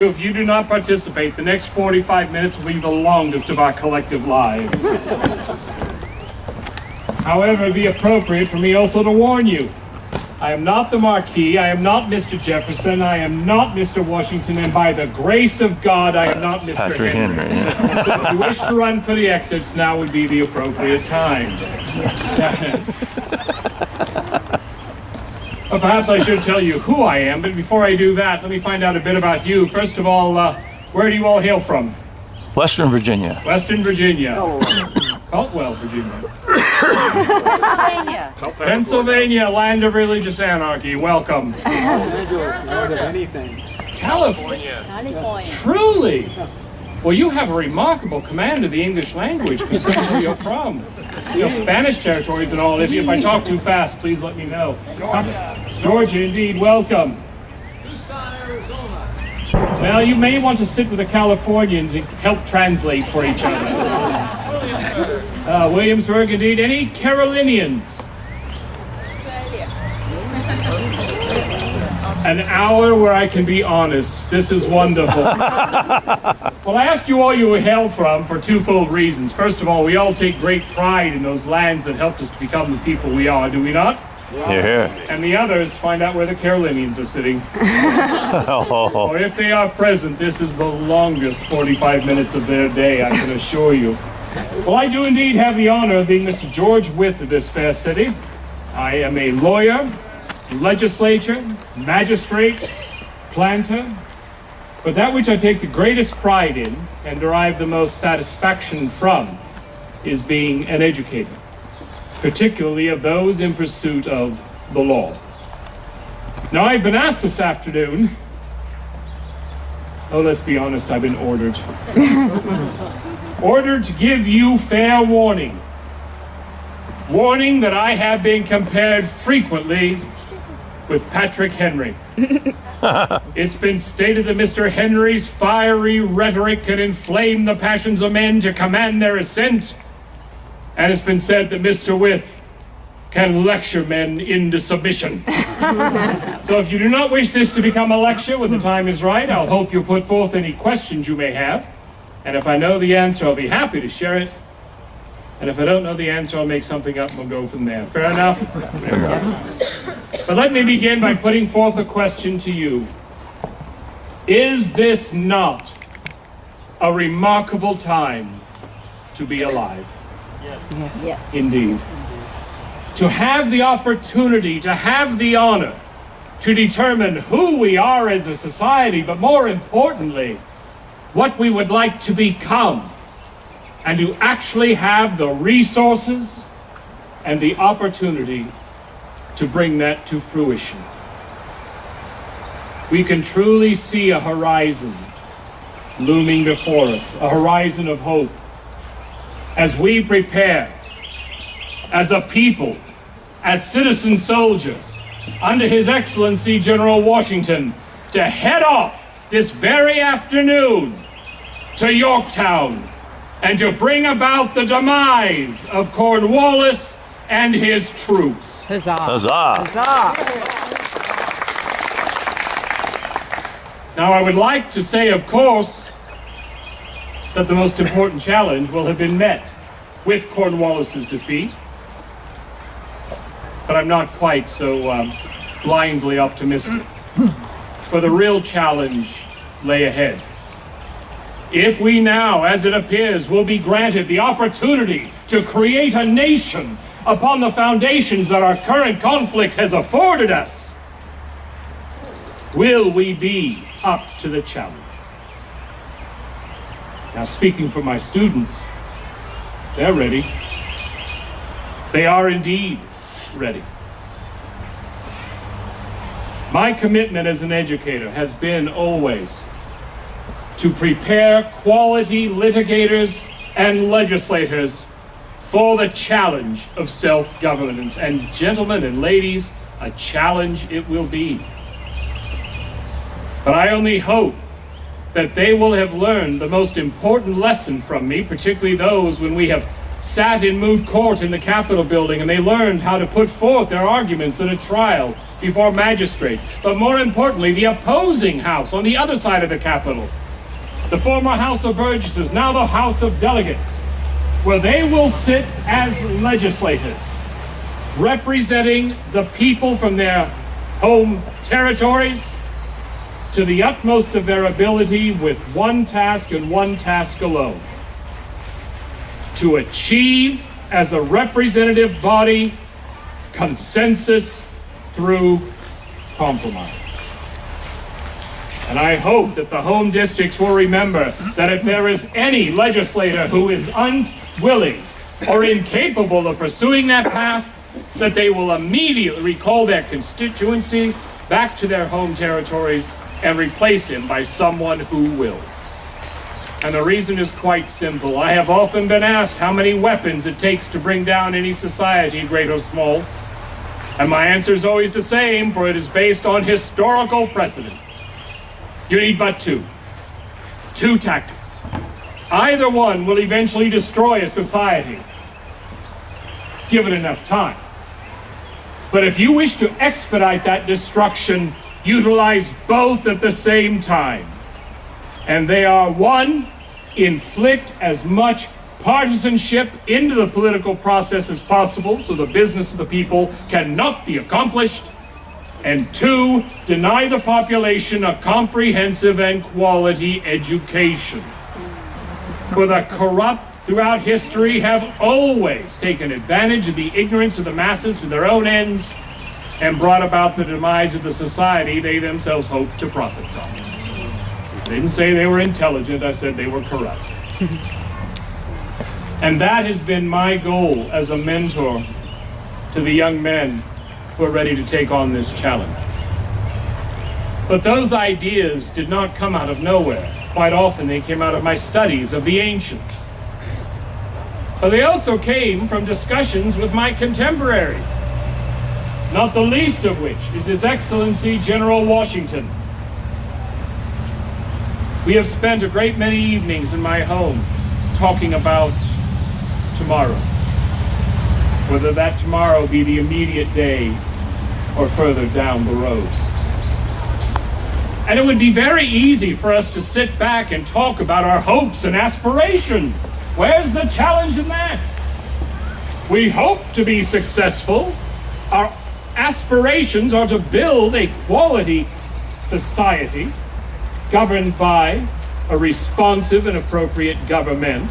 If you do not participate, the next 45 minutes will be the longest of our collective lives. However, it'd be appropriate for me also to warn you. I am not the Marquis, I am not Mr. Jefferson, I am not Mr. Washington, and by the grace of God, I am not Mr. Patrick Henry. If you wish to run for the exits, now would be the appropriate time. But perhaps I should tell you who I am, but before I do that, let me find out a bit about you. First of all, where do you all hail from? Western Virginia. Western Virginia. Caldwell, Virginia. Pennsylvania. Pennsylvania, land of religious anarchy. Welcome. Anything. California. Truly. Well, you have a remarkable command of the English language, considering where you're from. You know, Spanish territories and all. If I talk too fast, please let me know. Georgia, indeed. Welcome. Tucson, Arizona. Well, you may want to sit with the Californians and help translate for each other. Williamsburg, indeed. Any Carolinians? An hour where I can be honest. This is wonderful. Well, I ask you all you were hailed from for twofold reasons. First of all, we all take great pride in those lands that helped us to become the people we are, do we not? Yeah. And the other is to find out where the Carolinians are sitting. Or if they are present, this is the longest 45 minutes of their day, I can assure you. Well, I do indeed have the honor of being Mr. George Wythe of this fair city. I am a lawyer, legislator, magistrate, planter, but that which I take the greatest pride in and derive the most satisfaction from is being an educator, particularly of those in pursuit of the law. Now, I've been asked this afternoon, let's be honest, I've been ordered. Ordered to give you fair warning. Warning that I have been compared frequently with Patrick Henry. It's been stated that Mr. Henry's fiery rhetoric can inflame the passions of men to command their assent. And it's been said that Mr. Wythe can lecture men into submission. So if you do not wish this to become a lecture when the time is right, I'll hope you'll put forth any questions you may have. And if I know the answer, I'll be happy to share it. And if I don't know the answer, I'll make something up and we'll go from there. Fair enough? Fair enough. But let me begin by putting forth a question to you. Is this not a remarkable time to be alive? Yes. Indeed. To have the opportunity, to have the honor to determine who we are as a society, but more importantly, what we would like to become, and to actually have the resources and the opportunity to bring that to fruition. We can truly see a horizon looming before us, a horizon of hope, as we prepare as a people, as citizen soldiers, under His Excellency General Washington, to head off this very afternoon to Yorktown and to bring about the demise of Cornwallis and his troops. Huzzah. Huzzah. Now, I would like to say, of course, that the most important challenge will have been met with Cornwallis's defeat. But I'm not quite so blindly optimistic. For the real challenge lay ahead. If we now, as it appears, will be granted the opportunity to create a nation upon the foundations that our current conflict has afforded us, will we be up to the challenge? Now, speaking for my students, they're ready. They are indeed ready. My commitment as an educator has been always to prepare quality litigators and legislators for the challenge of self-governance. And gentlemen and ladies, a challenge it will be. But I only hope that they will have learned the most important lesson from me, particularly those when we have sat in moot court in the Capitol building and they learned how to put forth their arguments in a trial before magistrates, but more importantly, the opposing house on the other side of the Capitol, the former House of Burgesses, now the House of Delegates, where they will sit as legislators, representing the people from their home territories to the utmost of their ability with one task and one task alone: to achieve as a representative body consensus through compromise. And I hope that the home districts will remember that if there is any legislator who is unwilling or incapable of pursuing that path, that they will immediately recall their constituency back to their home territories and replace him by someone who will. And the reason is quite simple. I have often been asked how many weapons it takes to bring down any society, great or small. And my answer is always the same, for it is based on historical precedent. You need but two tactics. Either one will eventually destroy a society, given enough time. But if you wish to expedite that destruction, utilize both at the same time. And they are: one, inflict as much partisanship into the political process as possible so the business of the people cannot be accomplished; and two, deny the population a comprehensive and quality education. For the corrupt throughout history have always taken advantage of the ignorance of the masses to their own ends and brought about the demise of the society they themselves hoped to profit from. I didn't say they were intelligent, I said they were corrupt. And that has been my goal as a mentor to the young men who are ready to take on this challenge. But those ideas did not come out of nowhere. Quite often they came out of my studies of the ancients. But they also came from discussions with my contemporaries, not the least of which is His Excellency General Washington. We have spent a great many evenings in my home talking about tomorrow, whether that tomorrow be the immediate day or further down the road. And it would be very easy for us to sit back and talk about our hopes and aspirations. Where's the challenge in that? We hope to be successful. Our aspirations are to build a quality society governed by a responsive and appropriate government.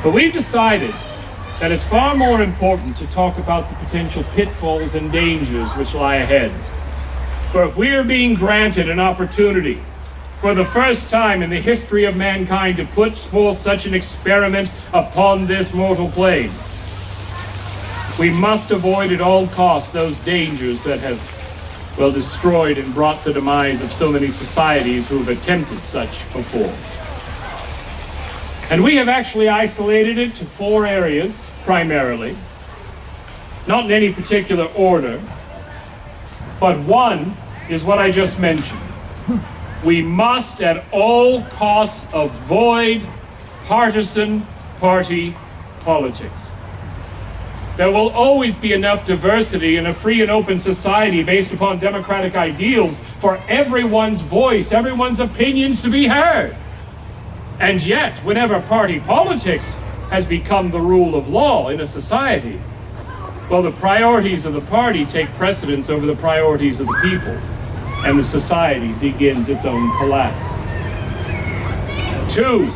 But we've decided that it's far more important to talk about the potential pitfalls and dangers which lie ahead. For if we are being granted an opportunity for the first time in the history of mankind to put forth such an experiment upon this mortal plane, we must avoid at all costs those dangers that have, well, destroyed and brought the demise of so many societies who have attempted such before. And we have actually isolated it to 4 areas, primarily, not in any particular order, but one is what I just mentioned. We must at all costs avoid partisan party politics. There will always be enough diversity in a free and open society based upon democratic ideals for everyone's voice, everyone's opinions to be heard. And yet, whenever party politics has become the rule of law in a society, well, the priorities of the party take precedence over the priorities of the people, and the society begins its own collapse. 2,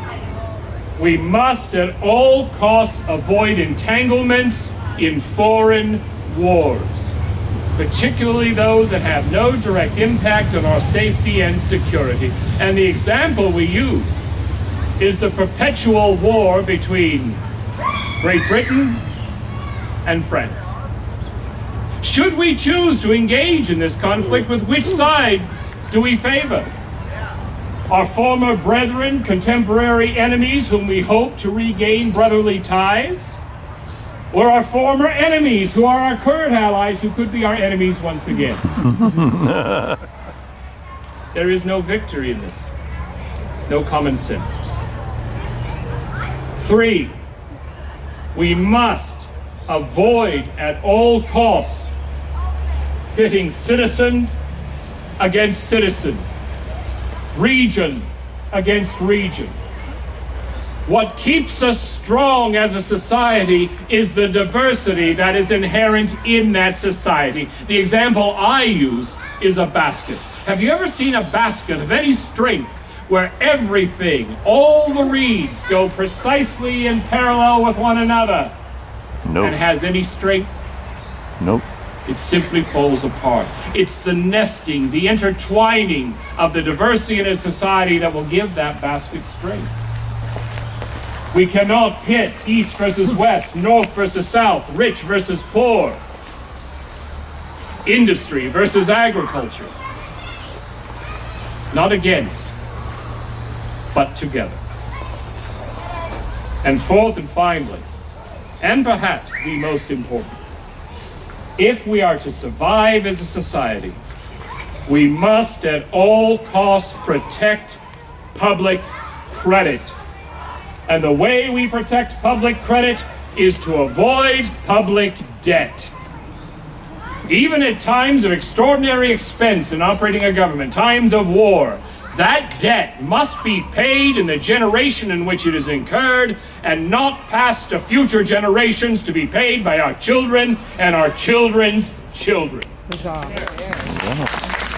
we must at all costs avoid entanglements in foreign wars, particularly those that have no direct impact on our safety and security. And the example we use is the perpetual war between Great Britain and France. Should we choose to engage in this conflict, with which side do we favor? Our former brethren, contemporary enemies whom we hope to regain brotherly ties? Or our former enemies who are our current allies who could be our enemies once again? There is no victory in this. No common sense. 3, we must avoid at all costs pitting citizen against citizen, region against region. What keeps us strong as a society is the diversity that is inherent in that society. The example I use is a basket. Have you ever seen a basket of any strength where everything, all the reeds, go precisely in parallel with one another and Nope. has any strength? Nope. It simply falls apart. It's the nesting, the intertwining of the diversity in a society that will give that basket strength. We cannot pit east versus west, north versus south, rich versus poor, industry versus agriculture. Not against, but together. And fourth and finally, and perhaps the most important, if we are to survive as a society, we must at all costs protect public credit. And the way we protect public credit is to avoid public debt. Even at times of extraordinary expense in operating a government, times of war, that debt must be paid in the generation in which it is incurred and not passed to future generations to be paid by our children and our children's children. Good job. Yes.